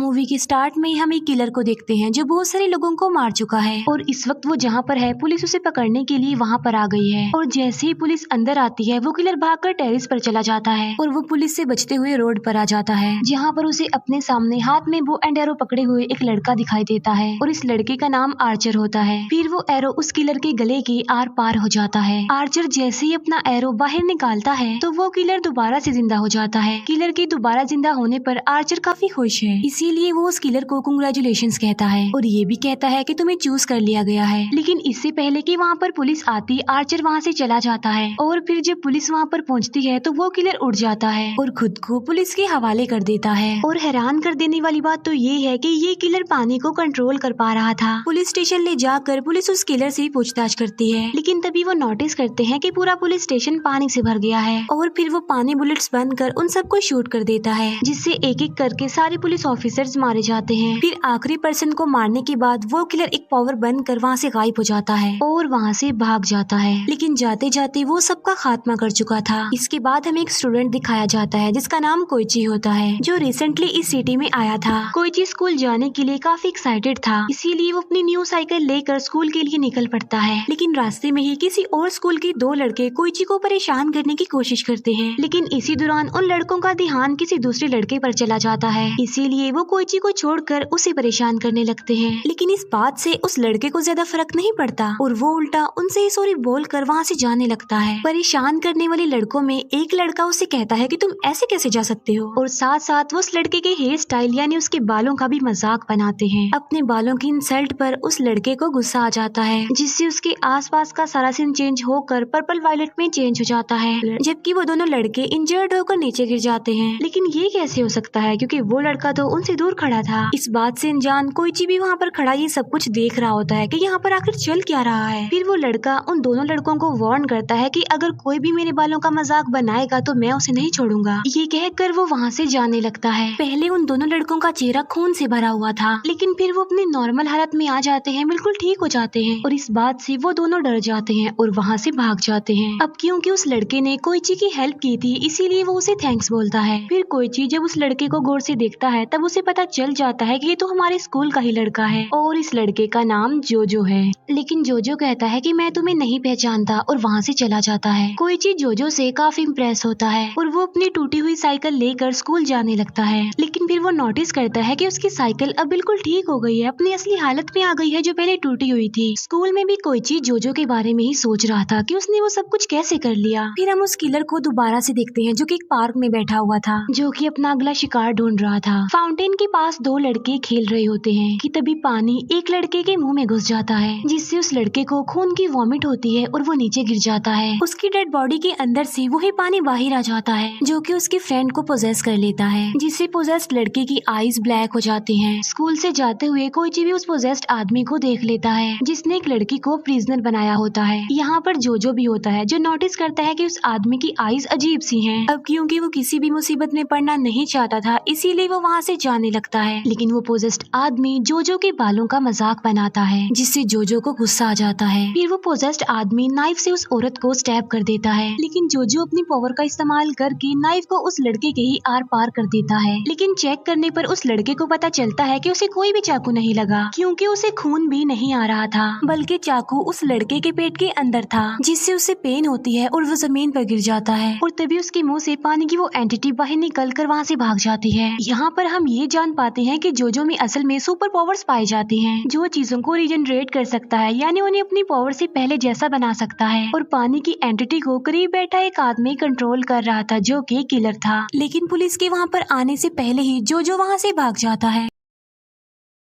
Movie के start में हम एक किलर को देखते हैं जो बहुत सारे लोगों को मार चुका है और इस वक्त वो जहाँ पर है पुलिस उसे पकड़ने के लिए वहाँ पर आ गई है। और जैसे ही पुलिस अंदर आती है वो किलर भागकर टेरेस पर चला जाता है और वो पुलिस से बचते हुए रोड पर आ जाता है, जहाँ पर उसे अपने सामने हाथ में बो एंड एरो पकड़े हुए एक लड़का दिखाई देता है और इस लड़के का नाम आर्चर होता है। फिर वो एरो उस किलर के गले के आर पार हो जाता है। आर्चर जैसे ही अपना एरो बाहर निकालता है तो वो किलर दोबारा से जिंदा हो जाता है। किलर के दोबारा जिंदा होने पर आर्चर काफी खुश है, इसीलिए वो उस किलर को कांग्रेचुलेशंस कहता है और ये भी कहता है कि तुम्हें चूज कर लिया गया है। लेकिन इससे पहले कि वहाँ पर पुलिस आती, आर्चर वहाँ से चला जाता है और फिर जब पुलिस वहाँ पर पहुँचती है तो वो किलर उड़ जाता है और खुद को पुलिस के हवाले कर देता है। और हैरान कर देने वाली बात तो ये है कि ये किलर पानी को कंट्रोल कर पा रहा था। पुलिस स्टेशन ले जाकर पुलिस उस किलर से पूछताछ करती है, लेकिन तभी वो नोटिस करते हैं कि पूरा पुलिस स्टेशन पानी से भर गया है और फिर वो पानी बुलेट्स बंद कर उन सबको शूट कर देता है, जिससे एक एक करके सारे पुलिस ऑफिसर्स मारे जाते हैं। फिर आखिरी पर्सन को मारने के बाद वो किलर एक पावर बंद कर वहाँ से गायब हो जाता है और वहाँ से भाग जाता है। लेकिन जाते जाते वो सबका खात्मा कर चुका था। इसके बाद हमें एक स्टूडेंट दिखाया जाता है जिसका नाम कोइची होता है, जो रिसेंटली इस सिटी में आया था। कोइची स्कूल जाने के लिए काफी एक्साइटेड था, इसीलिए वो अपनी न्यू साइकिल लेकर स्कूल के लिए निकल पड़ता है। लेकिन रास्ते में ही किसी और स्कूल के दो लड़के कोइची को परेशान करने की कोशिश करते हैं, लेकिन इसी दौरान उन लड़कों का ध्यान किसी दूसरे लड़के पर चला जाता है, इसीलिए वो कोइची को छोड़कर उसे परेशान करने लगते हैं। लेकिन इस बात से उस लड़के को ज्यादा फर्क नहीं पड़ता और वो उल्टा उनसे सॉरी बोलकर वहाँ से जाने लगता है। परेशान करने वाले लड़कों में एक लड़का उसे कहता है कि तुम ऐसे कैसे जा सकते हो, और साथ साथ वो उस लड़के के हेयर स्टाइल यानी उसके बालों का भी मजाक बनाते हैं। अपने बालों की इंसल्ट पर उस लड़के को गुस्सा आ जाता है, जिससे उसके आसपास का सारा सीन चेंज होकर पर्पल वायलेट में चेंज हो जाता है, जबकि वो दोनों लड़के इंजर्ड होकर नीचे गिर जाते हैं। लेकिन ये कैसे हो सकता है, क्योंकि वो लड़का तो उनसे दूर खड़ा था। इस बात से अनजान कोइची भी वहाँ पर खड़ा ये सब कुछ देख रहा होता है कि यहाँ पर आखिर चल क्या रहा है। फिर वो लड़का उन दोनों लड़कों को वार्न करता है कि अगर कोई भी मेरे बालों का मजाक बनाएगा तो मैं उसे नहीं छोड़ूंगा। ये कहकर वो वहाँ से जाने लगता है। पहले उन दोनों लड़कों का चेहरा खून से भरा हुआ था, लेकिन फिर वो अपनी नॉर्मल हालत में आ जाते हैं, बिल्कुल ठीक हो जाते हैं और इस बात से वो दोनों डर जाते हैं और वहाँ से भाग जाते हैं। अब क्योंकि उस लड़के ने कोइची की हेल्प की थी, इसीलिए वो उसे थैंक्स बोलता है। फिर कोइची जब उस लड़के को गौर से देखता है तब उसे पता चल जाता है कि ये तो हमारे स्कूल का ही लड़का है और इस लड़के का नाम जोजो है। लेकिन जोजो कहता है कि मैं तुम्हें नहीं पहचानता और वहाँ से चला जाता है। कोइची जोजो से काफी इम्प्रेस होता है और वो अपनी टूटी हुई साइकिल लेकर स्कूल जाने लगता है। लेकिन फिर वो नोटिस करता है कि उसकी साइकिल अब बिल्कुल ठीक हो गई है, अपनी असली हालत में आ गई है जो पहले टूटी हुई थी। स्कूल में भी कोइची जोजो के बारे में ही सोच रहा था कि उसने वो सब कुछ कैसे कर लिया। फिर हम उस किलर को दोबारा से देखते हैं जो कि एक पार्क में बैठा हुआ था, जो कि अपना अगला शिकार ढूंढ रहा था। फाउंटेन के पास दो लड़के खेल रहे होते हैं कि तभी पानी एक लड़के के मुंह में घुस जाता है, जिससे उस लड़के को खून की वॉमिट होती है और वो नीचे गिर जाता है। उसकी डेड बॉडी के अंदर से वही पानी बाहर आ जाता है, जो कि उसके फ्रेंड को पोजेस कर लेता है, जिससे पोजेस्ड लड़के की आईज ब्लैक हो जाती हैं। स्कूल से जाते हुए कोइची भी उस पोजेस्ड आदमी को देख लेता है, जिसने एक लड़की को प्रिजनर बनाया होता है। यहाँ पर जोजो भी होता है, जो नोटिस करता है कि उस आदमी की आईज अजीब सी हैं। अब क्योंकि वो किसी भी मुसीबत में पड़ना नहीं चाहता था, इसीलिए वो वहाँ से जाने लगता है। लेकिन वो पोजेस्ड आदमी जोजो के बालों का मजाक बनाता है, जिससे जोजो को गुस्सा आ जाता है। फिर वो पोजेस्ड आदमी नाइफ से उस औरत को स्टैब कर देता है, लेकिन जोजो अपनी पावर का इस्तेमाल करके नाइफ को उस लड़के के ही आर पार कर देता है। लेकिन चेक करने पर उस लड़के को पता चलता है कि उसे कोई भी चाकू नहीं लगा, क्योंकि उसे खून भी नहीं आ रहा था, बल्कि चाकू उस लड़के के पेट के अंदर था, जिससे उसे पेन होती है और वो जमीन पर गिर जाता है। और तभी उसके मुंह से पानी की वो एंटिटी बाहर निकल कर वहाँ से भाग जाती है। यहाँ पर हम ये जान पाते हैं कि जोजो में असल में सुपर पावर्स पाई जाती हैं, जो चीजों को रीजनरेट कर सकता है, यानी उन्हें अपनी पावर से पहले जैसा बना सकता है। और पानी की एंटिटी को करीब बैठा एक आदमी कंट्रोल कर रहा था, जो कि किलर था। लेकिन पुलिस के वहाँ पर आने से पहले ही जोजो वहाँ से भाग जाता है।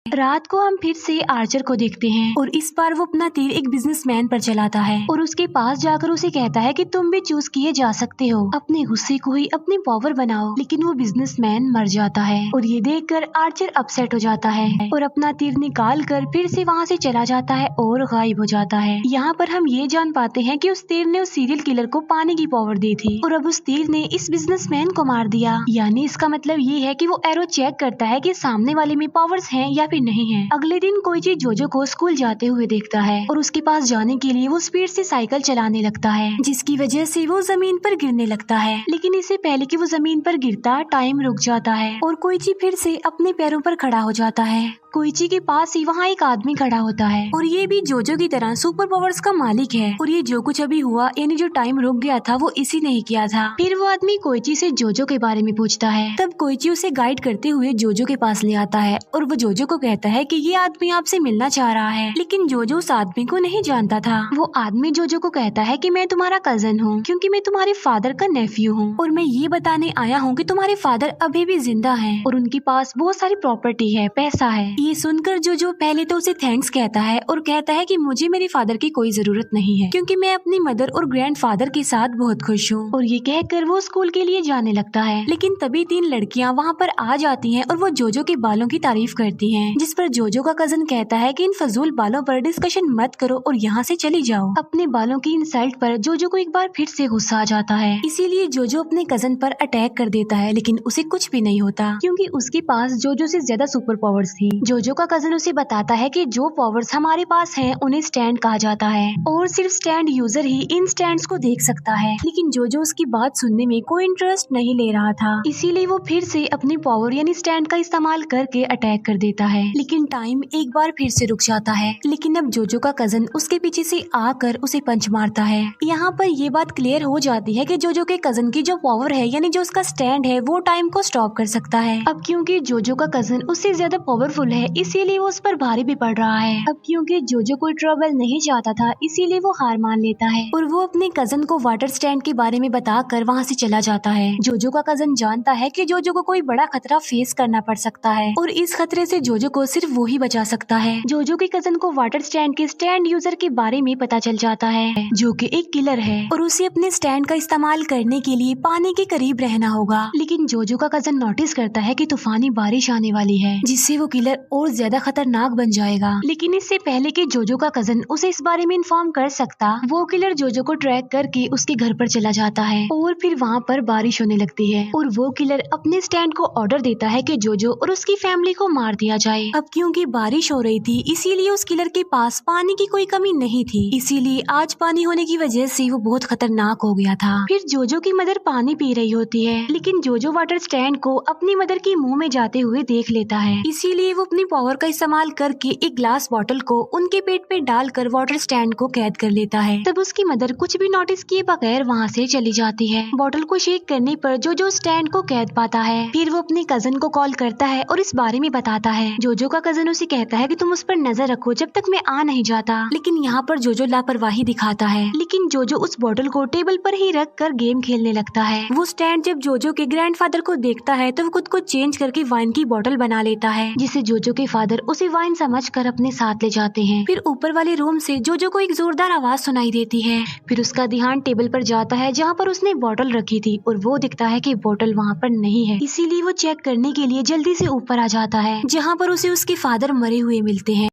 रात को हम फिर से आर्चर को देखते हैं और इस बार वो अपना तीर एक बिजनेसमैन पर चलाता है और उसके पास जाकर उसे कहता है कि तुम भी चूज किए जा सकते हो, अपने गुस्से को ही अपनी पावर बनाओ। लेकिन वो बिजनेसमैन मर जाता है और ये देखकर आर्चर अपसेट हो जाता है और अपना तीर निकाल कर फिर से वहाँ से चला जाता है और गायब हो जाता है। यहाँ पर हम ये जान पाते हैं कि उस तीर ने उस सीरियल किलर को पानी की पावर दी थी और अब उस तीर ने इस बिजनेसमैन को मार दिया। यानी इसका मतलब ये है कि वो एरो चेक करता है कि सामने वाले में पावर्स हैं या पे नहीं है। अगले दिन कोइची जोजो को स्कूल जाते हुए देखता है और उसके पास जाने के लिए वो स्पीड से साइकिल चलाने लगता है, जिसकी वजह से वो जमीन पर गिरने लगता है। लेकिन इससे पहले कि वो जमीन पर गिरता, टाइम रुक जाता है और कोइची फिर से अपने पैरों पर खड़ा हो जाता है। कोइची के पास ही वहाँ एक आदमी खड़ा होता है और ये भी जोजो की तरह सुपर पावर्स का मालिक है और ये जो कुछ अभी हुआ यानी जो टाइम रुक गया था वो इसी ने ही किया था। फिर वो आदमी कोइची से जोजो के बारे में पूछता है। तब कोइची उसे गाइड करते हुए जोजो के पास ले आता है और वो जोजो को कहता है कि ये आदमी आपसे मिलना चाह रहा है। लेकिन जोजो उस आदमी को नहीं जानता था। वो आदमी जोजो को कहता है कि मैं तुम्हारा कजन हूँ क्योंकि मैं तुम्हारे फादर का नेफ्यू हूँ और मैं ये बताने आया हूँ कि तुम्हारे फादर अभी भी जिंदा हैं और उनके पास बहुत सारी प्रॉपर्टी है, पैसा है। ये सुनकर जोजो पहले तो उसे थैंक्स कहता है और कहता है कि मुझे मेरे फादर की कोई जरूरत नहीं है क्योंकि मैं अपनी मदर और ग्रैंडफादर के साथ बहुत खुश हूँ। और ये कहकर वो स्कूल के लिए जाने लगता है। लेकिन तभी 3 लड़कियाँ वहाँ पर आ जाती हैं और वो जोजो के बालों की तारीफ करती हैं, जिस पर जोजो का कजन कहता है कि इन फजूल बालों पर डिस्कशन मत करो और यहाँ से चली जाओ। अपने बालों की इंसल्ट पर जोजो को एक बार फिर से गुस्सा आ जाता है, इसीलिए जोजो अपने कजन पर अटैक कर देता है। लेकिन उसे कुछ भी नहीं होता क्योंकि उसके पास जोजो से ज्यादा सुपर पावर्स थी। जोजो का कजन उसे बताता है कि जो पावर्स हमारे पास हैं उन्हें स्टैंड कहा जाता है और सिर्फ स्टैंड यूजर ही इन स्टैंड्स को देख सकता है। लेकिन जोजो उसकी बात सुनने में कोई इंटरेस्ट नहीं ले रहा था, इसीलिए वो फिर से अपनी पावर यानी स्टैंड का इस्तेमाल करके अटैक कर देता है। लेकिन टाइम एक बार फिर से रुक जाता है। लेकिन अब जोजो का कजन उसके पीछे से आकर उसे पंच मारता है। यहाँ पर ये बात क्लियर हो जाती है कि जोजो के कजन की जो पावर है यानी जो उसका स्टैंड है वो टाइम को स्टॉप कर सकता है। अब क्योंकि जोजो का कजन उससे ज्यादा पावरफुल है इसीलिए वो उस पर भारी भी पड़ रहा है। अब क्योंकि जोजो कोई ट्रबल नहीं चाहता था इसीलिए वो हार मान लेता है और वो अपने कजन को वाटर स्टैंड के बारे में बताकर वहाँ से चला जाता है। जोजो का कजन जानता है कि जोजो को कोई बड़ा खतरा फेस करना पड़ सकता है और इस खतरे से जोजो को सिर्फ वो ही बचा सकता है। जोजो के कजन को वाटर स्टैंड के स्टैंड यूजर के बारे में पता चल जाता है जो कि एक किलर है और उसे अपने स्टैंड का इस्तेमाल करने के लिए पानी के करीब रहना होगा। लेकिन जोजो का कजन नोटिस करता है कि तूफानी बारिश आने वाली है जिससे वो किलर और ज्यादा खतरनाक बन जाएगा। लेकिन इससे पहले कि जोजो का कजन उसे इस बारे में इन्फॉर्म कर सकता, वो किलर जोजो को ट्रैक करके उसके घर पर चला जाता है और फिर वहाँ पर बारिश होने लगती है और वो किलर अपने स्टैंड को ऑर्डर देता है कि जोजो और उसकी फैमिली को मार दिया जाए। अब क्योंकि बारिश हो रही थी इसीलिए उस किलर के पास पानी की कोई कमी नहीं थी, इसीलिए आज पानी होने की वजह से वो बहुत खतरनाक हो गया था। फिर जोजो की मदर पानी पी रही होती है लेकिन जोजो वाटर स्टैंड को अपनी मदर के मुंह में जाते हुए देख लेता है, इसीलिए वो अपनी पावर का इस्तेमाल करके एक ग्लास बॉटल को उनके पेट पे डालकर वाटर स्टैंड को कैद कर लेता है। तब उसकी मदर कुछ भी नोटिस किए बगैर वहाँ से चली जाती है। बॉटल को शेक करने पर जोजो स्टैंड को कैद पाता है। फिर वो अपने कजन को कॉल करता है और इस बारे में बताता है। जोजो का कजन उसे कहता है कि तुम उस पर नजर रखो जब तक मैं आ नहीं जाता। लेकिन यहाँ पर जोजो लापरवाही दिखाता है। लेकिन जोजो उस बॉटल को टेबल पर ही रख कर गेम खेलने लगता है। वो स्टैंड जब जोजो के ग्रैंडफादर को देखता है तो वो खुद को चेंज करके वाइन की बॉटल बना लेता है, जिसे जोजो के फादर उसे वाइन समझकर अपने साथ ले जाते हैं। फिर ऊपर वाले रूम से जोजो को एक जोरदार आवाज सुनाई देती है। फिर उसका ध्यान टेबल पर जाता है जहाँ पर उसने बॉटल रखी थी और वो दिखता है कि बॉटल वहाँ पर नहीं है, इसीलिए वो चेक करने के लिए जल्दी से ऊपर आ जाता है जहाँ पर उसे उसके फादर मरे हुए मिलते हैं।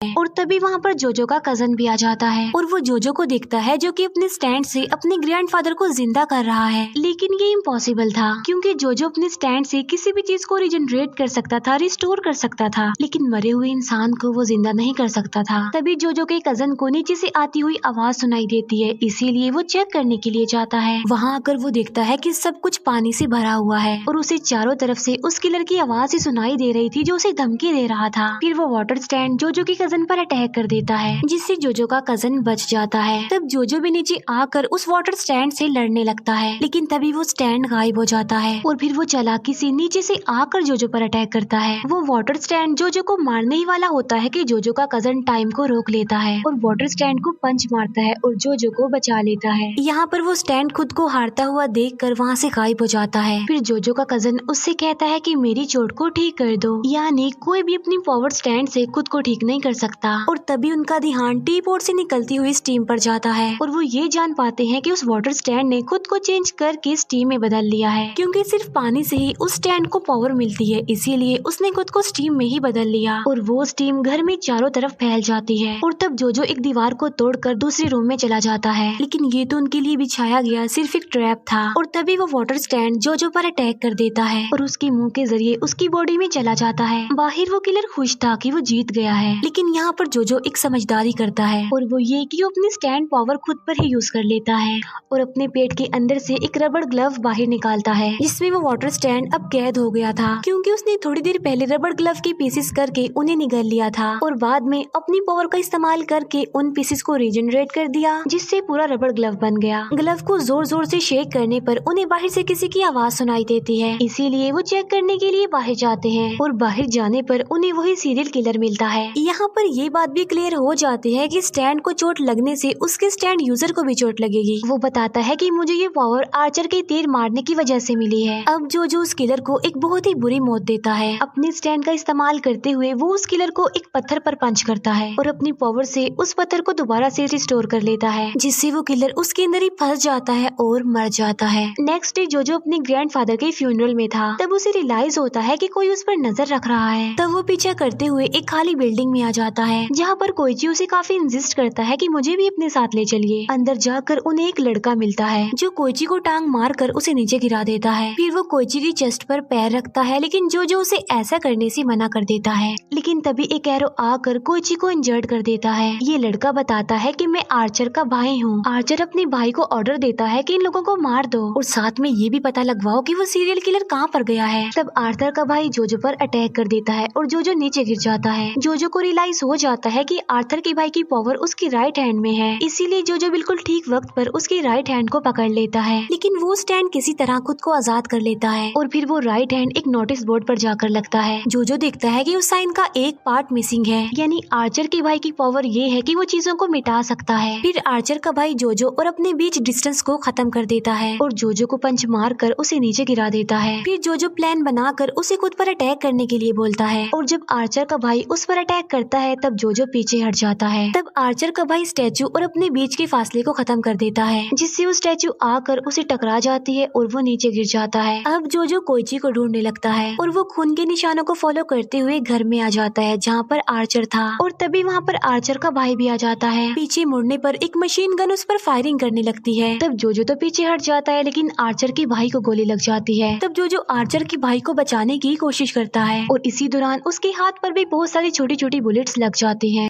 और तभी वहाँ पर जोजो का कजन भी आ जाता है और वो जोजो को देखता है जो कि अपने स्टैंड से अपने ग्रैंडफादर को जिंदा कर रहा है। लेकिन ये इम्पॉसिबल था क्योंकि जोजो अपने स्टैंड से किसी भी चीज को रिजनरेट कर सकता था, रिस्टोर कर सकता था, लेकिन मरे हुए इंसान को वो जिंदा नहीं कर सकता था। तभी जोजो के कजन को नीचे से आती हुई आवाज सुनाई देती है, इसीलिए वो चेक करने के लिए जाता है। वहाँ आकर वो देखता है कि सब कुछ पानी से भरा हुआ है और उसे चारों तरफ से उस किलर की आवाज ही सुनाई दे रही थी जो उसे धमकी दे रहा था। फिर वो वाटर स्टैंड जोजो के कजन पर अटैक कर देता है जिससे जोजो का कजन बच जाता है। तब जोजो भी नीचे आकर उस वाटर स्टैंड से लड़ने लगता है, लेकिन तभी वो स्टैंड गायब हो जाता है और फिर वो चालाकी से नीचे से आकर जोजो पर अटैक करता है। वो वाटर स्टैंड जोजो को मारने ही वाला होता है कि जोजो का कजन टाइम को रोक लेता है और वाटर स्टैंड को पंच मारता है और जोजो को बचा लेता है। यहाँ पर वो स्टैंड खुद को हारता हुआ देख कर वहाँ से गायब हो जाता है। फिर जोजो का कजन उससे कहता है कि मेरी चोट को ठीक कर दो, यानी कोई भी अपनी पावर स्टैंड से खुद को ठीक नहीं कर सकता। और तभी उनका ध्यान टी पॉट से निकलती हुई स्टीम पर जाता है और वो ये जान पाते हैं कि उस वाटर स्टैंड ने खुद को चेंज करके स्टीम में बदल लिया है, क्योंकि सिर्फ पानी से ही उस स्टैंड को पावर मिलती है, इसीलिए उसने खुद को स्टीम में ही बदल लिया और वो स्टीम घर में चारों तरफ फैल जाती है। और तब जोजो एक दीवार को तोड़कर दूसरे रूम में चला जाता है, लेकिन ये तो उनके लिए बिछाया गया सिर्फ एक ट्रैप था। और तभी वो वाटर स्टैंड जोजो पर अटैक कर देता है और उसके मुंह के जरिए उसकी बॉडी में चला जाता है। बाहर वो किलर खुश था कि वो जीत गया है, लेकिन यहाँ पर जोजो एक समझदारी करता है और वो ये कि वो अपनी स्टैंड पावर खुद पर ही यूज कर लेता है और अपने पेट के अंदर से एक रबड़ ग्लव बाहर निकालता है, जिसमें वो वाटर स्टैंड अब कैद हो गया था, क्योंकि उसने थोड़ी देर पहले रबड़ ग्लव के पीसेस करके उन्हें निगल लिया था और बाद में अपनी पावर का इस्तेमाल करके उन पीसेस को रीजनरेट कर दिया, जिससे पूरा रबड़ ग्लव बन गया। ग्लव को जोर जोर से शेक करने पर उन्हें बाहर से किसी की आवाज सुनाई देती है, इसीलिए वो चेक करने के लिए बाहर जाते हैं और बाहर जाने पर उन्हें वही सीरियल किलर मिलता है। यहाँ पर ये बात भी क्लियर हो जाती है कि स्टैंड को चोट लगने से उसके स्टैंड यूजर को भी चोट लगेगी। वो बताता है कि मुझे ये पावर आर्चर के तीर मारने की वजह से मिली है। अब जो उस किलर को एक बहुत ही बुरी मौत देता है। अपने स्टैंड का इस्तेमाल करते हुए वो उस किलर को एक पत्थर पर पंच करता है और अपनी पावर से उस पत्थर को दोबारा से रिस्टोर कर लेता है, जिससे वो किलर उसके अंदर ही फंस जाता है और मर जाता है। नेक्स्ट डे जोजो अपने ग्रैंडफादर के फ्यूनरल में था, तब उसे रियलाइज होता है कि कोई उस पर नजर रख रहा है। तब वो पीछा करते हुए एक खाली बिल्डिंग में आ जाता है, जहाँ पर कोइची उसे काफी इंसिस्ट करता है कि मुझे भी अपने साथ ले चलिए। अंदर जाकर उन्हें एक लड़का मिलता है जो कोइची को टांग मार कर उसे नीचे गिरा देता है। फिर वो कोइची की चेस्ट पर पैर रखता है, लेकिन जोजो उसे ऐसा करने से मना कर देता है। लेकिन तभी एक एरो आकर कोइची को इंजर्ड कर देता है। ये लड़का बताता है कि मैं आर्चर का भाई हूँ। आर्चर अपने भाई को ऑर्डर देता है कि इन लोगों को मार दो और साथ में ये भी पता लगवाओ कि वो सीरियल किलर कहाँ पर गया है। तब आर्थर का भाई जोजो पर अटैक कर देता है और जोजो नीचे गिर जाता है। जोजो को रियलाइज हो जाता है कि आर्थर के भाई की पावर उसकी राइट हैंड में है, इसीलिए जोजो बिल्कुल ठीक वक्त पर उसकी राइट हैंड को पकड़ लेता है। लेकिन वो स्टैंड किसी तरह खुद को आजाद कर लेता है और फिर वो राइट हैंड एक नोटिस बोर्ड पर जाकर लगता है। जोजो देखता है कि उस साइन का एक पार्ट मिसिंग है, यानी आर्चर के भाई की पावर ये है कि वो चीजों को मिटा सकता है। फिर आर्चर का भाई जोजो और अपने बीच डिस्टेंस को खत्म कर देता है और जोजो को पंच मार कर उसे नीचे गिरा देता है। फिर जोजो प्लान बनाकर उसे खुद पर अटैक करने के लिए बोलता है और जब आर्चर का भाई उस पर अटैक करता है तब जोजो पीछे हट जाता है। तब आर्चर का भाई स्टैचू और अपने बीच के फासले को खत्म कर देता है, जिससे वो स्टैचू आकर उसे टकरा जाती है और वो नीचे गिर जाता है। अब जोजो कोइची को ढूंढने लगता है और वो खून के निशानों को फॉलो करते हुए घर में आ जाता है जहाँ पर आर्चर था और तभी वहाँ पर आर्चर का भाई भी आ जाता है। पीछे मुड़ने पर एक मशीन गन उस पर फायरिंग करने लगती है। तब जोजो तो पीछे हट जाता है, लेकिन आर्चर के भाई को गोली लग जाती है। तब जोजो आर्चर के भाई को बचाने की कोशिश करता है और इसी दौरान उसके हाथ पर भी बहुत सारी छोटी छोटी बुलेट्स लग जाती हैं।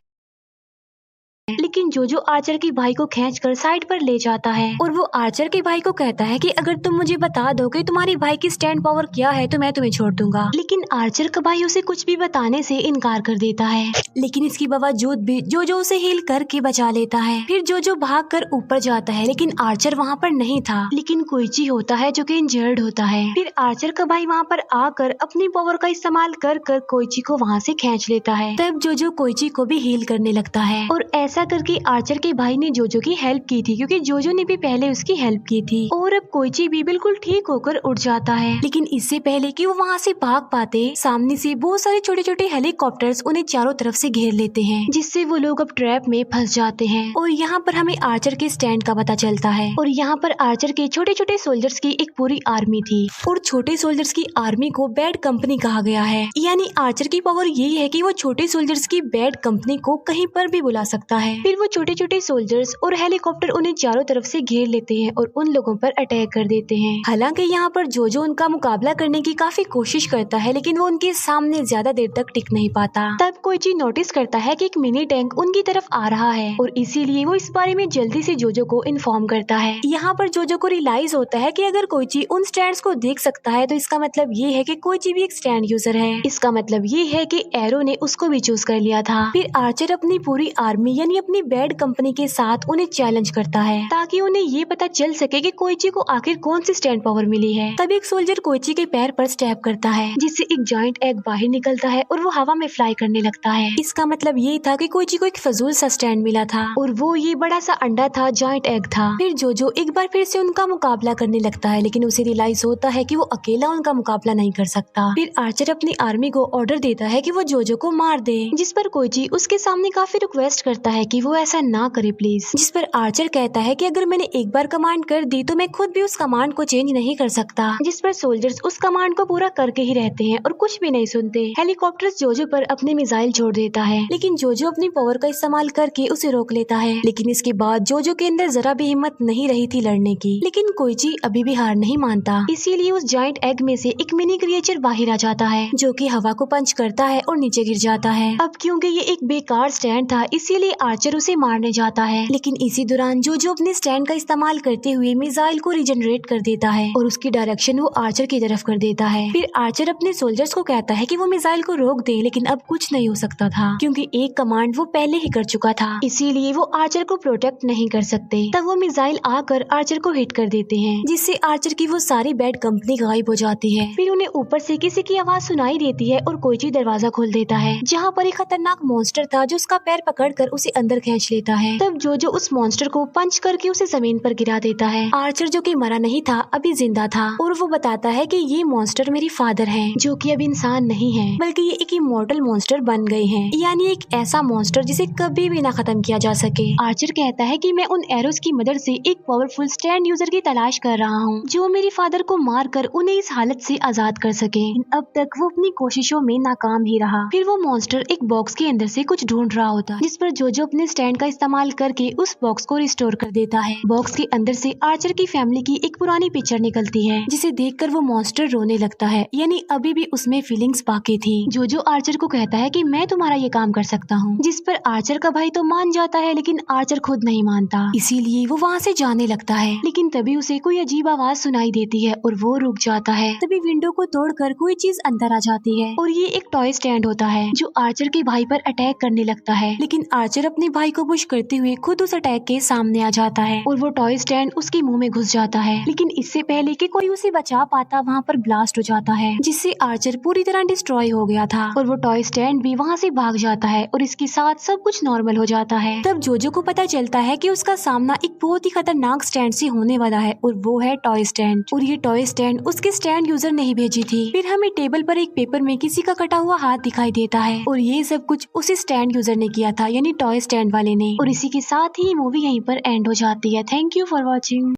लेकिन जोजो आर्चर के भाई को खींचकर साइड पर ले जाता है और वो आर्चर के भाई को कहता है कि अगर तुम मुझे बता दो कि तुम्हारे भाई की स्टैंड पावर क्या है तो मैं तुम्हें छोड़ दूंगा। लेकिन आर्चर का भाई उसे कुछ भी बताने से इनकार कर देता है, लेकिन इसके बावजूद भी जोजो उसे हील करके बचा लेता है। फिर जोजो भाग कर ऊपर जाता है, लेकिन आर्चर वहाँ पर नहीं था, लेकिन कोइची होता है जो कि इंजर्ड होता है। फिर आर्चर का भाई वहाँ पर आकर अपनी पावर का इस्तेमाल कर कोइची को वहाँ से खींच लेता है। तब जोजो कोइची को भी हील करने लगता है और ऐसा करके आर्चर के भाई ने जोजो की हेल्प की थी, क्योंकि जोजो ने भी पहले उसकी हेल्प की थी। और अब कोइची भी बिल्कुल ठीक होकर उड़ जाता है, लेकिन इससे पहले कि वो वहाँ से भाग पाते, सामने से बहुत सारे छोटे छोटे हेलीकॉप्टर्स उन्हें चारों तरफ से घेर लेते हैं, जिससे वो लोग अब ट्रैप में फंस जाते हैं। और यहाँ पर हमें आर्चर के स्टैंड का पता चलता है और यहाँ पर आर्चर के छोटे छोटे सोल्जर्स की एक पूरी आर्मी थी और छोटे सोल्जर्स की आर्मी को बैड कंपनी कहा गया है। यानी आर्चर की पावर यही है कि वो छोटे सोल्जर्स की बैड कंपनी को कहीं पर भी बुला सकता है। फिर वो छोटे छोटे सोल्जर्स और हेलीकॉप्टर उन्हें चारों तरफ से घेर लेते हैं और उन लोगों पर अटैक कर देते हैं। हालांकि यहाँ पर जोजो उनका मुकाबला करने की काफी कोशिश करता है, लेकिन वो उनके सामने ज्यादा देर तक टिक नहीं पाता। तब कोइची नोटिस करता है कि एक मिनी टैंक उनकी तरफ आ रहा है और इसीलिए वो इस बारे में जल्दी से जोजो को इन्फॉर्म करता है। यहाँ पर जोजो को रियलाइज होता है कि अगर कोइची उन स्टैंड्स को देख सकता है तो इसका मतलब ये है कि कोइची भी एक स्टैंड यूजर है। इसका मतलब ये है कि एरो ने उसको भी चूज कर लिया था। फिर आर्चर अपनी पूरी आर्मी यानी अपनी बैड कंपनी के साथ उन्हें चैलेंज करता है ताकि उन्हें ये पता चल सके कि कोइची को आखिर कौन सी स्टैंड पावर मिली है। तभी एक सोल्जर कोइची के पैर पर स्टैब करता है जिससे एक जायंट एग बाहर निकलता है और वो हवा में फ्लाई करने लगता है। इसका मतलब ये था कि कोइची को एक फजूल सा स्टैंड मिला था और वो ये बड़ा सा अंडा था, जायंट एग था। फिर जोजो एक बार फिर से उनका मुकाबला करने लगता है लेकिन उसे रियलाइज होता है कि वो अकेला उनका मुकाबला नहीं कर सकता। फिर आर्चर अपनी आर्मी को ऑर्डर देता है कि वो जोजो को मार दे, जिस पर कोइची उसके सामने काफी रिक्वेस्ट करता है कि वो ऐसा ना करे प्लीज। जिस पर आर्चर कहता है कि अगर मैंने एक बार कमांड कर दी तो मैं खुद भी उस कमांड को चेंज नहीं कर सकता। जिस पर सोल्जर्स उस कमांड को पूरा करके ही रहते हैं और कुछ भी नहीं सुनते। हेलीकॉप्टर जोजो पर अपने मिसाइल छोड़ देता है लेकिन जोजो अपनी पावर का इस्तेमाल करके उसे रोक लेता है। लेकिन इसके बाद जोजो के अंदर जरा भी हिम्मत नहीं रही थी लड़ने की। लेकिन कोइची अभी भी हार नहीं मानता, इसीलिए उस जायंट एग में से एक मिनी क्रिएचर बाहर आ जाता है जो कि हवा को पंच करता है और नीचे गिर जाता है। अब क्योंकि ये एक बेकार स्टैंड था इसीलिए आर्चर उसे मारने जाता है, लेकिन इसी दौरान जोजो अपने स्टैंड का इस्तेमाल करते हुए मिसाइल को रिजनरेट कर देता है और उसकी डायरेक्शन वो आर्चर की तरफ कर देता है। फिर आर्चर अपने सोल्जर्स को कहता है कि वो मिसाइल को रोक दे, लेकिन अब कुछ नहीं हो सकता था क्योंकि एक कमांड वो पहले ही कर चुका था, इसीलिए वो आर्चर को प्रोटेक्ट नहीं कर सकते। तब वो मिसाइल आकर आर्चर को हिट कर देते हैं जिससे आर्चर की वो सारी बैड कंपनी गायब हो जाती है। फिर उन्हें ऊपर से किसी की आवाज सुनाई देती है और कोइची दरवाजा खोल देता है जहाँ पर एक खतरनाक मॉन्स्टर था जो उसका पैर पकड़कर उसे अंदर खींच लेता है। तब जोजो उस मॉन्स्टर को पंच करके उसे जमीन पर गिरा देता है। आर्चर जो कि मरा नहीं था अभी जिंदा था और वो बताता है कि ये मॉन्स्टर मेरी फादर हैं जो कि अब इंसान नहीं है बल्कि ये एक इमॉर्टल मॉन्स्टर बन गए हैं, यानी एक ऐसा मॉन्स्टर जिसे कभी भी ना खत्म किया जा सके। आर्चर कहता है कि मैं उन एरोस की मदद से एक पावरफुल स्टैंड यूजर की तलाश कर रहा हूँ जो मेरे फादर को मारकर उन्हें इस हालत से आजाद कर सके। अब तक वो अपनी कोशिशों में नाकाम ही रहा। फिर वो मॉन्स्टर एक बॉक्स के अंदर से कुछ ढूंढ रहा होता जिस पर जोजो अपने स्टैंड का इस्तेमाल करके उस बॉक्स को रिस्टोर कर देता है। बॉक्स के अंदर से आर्चर की फैमिली की एक पुरानी पिक्चर निकलती है जिसे देखकर वो मॉन्स्टर रोने लगता है, यानी अभी भी उसमें फीलिंग्स बाकी थी। जोजो आर्चर को कहता है कि मैं तुम्हारा ये काम कर सकता हूँ, जिस पर आर्चर का भाई तो मान जाता है लेकिन आर्चर खुद नहीं मानता, इसीलिए वो वहाँ से जाने लगता है। लेकिन तभी उसे कोई अजीब आवाज सुनाई देती है और वो रुक जाता है। तभी विंडो को तोड़कर कोई चीज अंदर आ जाती है और ये एक टॉय स्टैंड होता है जो आर्चर के भाई पर अटैक करने लगता है। लेकिन आर्चर अपने भाई को पुश करते हुए खुद उस अटैक के सामने आ जाता है और वो टॉय स्टैंड उसके मुंह में घुस जाता है। लेकिन इससे पहले कि कोई उसे बचा पाता वहाँ पर ब्लास्ट हो जाता है जिससे आर्चर पूरी तरह डिस्ट्रॉय हो गया था और वो टॉय स्टैंड भी वहाँ से भाग जाता है और इसके साथ सब कुछ नॉर्मल हो जाता है। तब जोजो को पता चलता है कि उसका सामना एक बहुत ही खतरनाक स्टैंड से होने वाला है और वो है टॉय स्टैंड, और ये टॉय स्टैंड उसके स्टैंड यूजर ने ही भेजी थी। फिर हमें टेबल पर एक पेपर में किसी का कटा हुआ हाथ दिखाई देता है और ये सब कुछ उसी स्टैंड यूजर ने किया था, यानी टॉय स्टैंड वाले ने। और इसी के साथ ही मूवी यहीं पर एंड हो जाती है। Thank you for watching.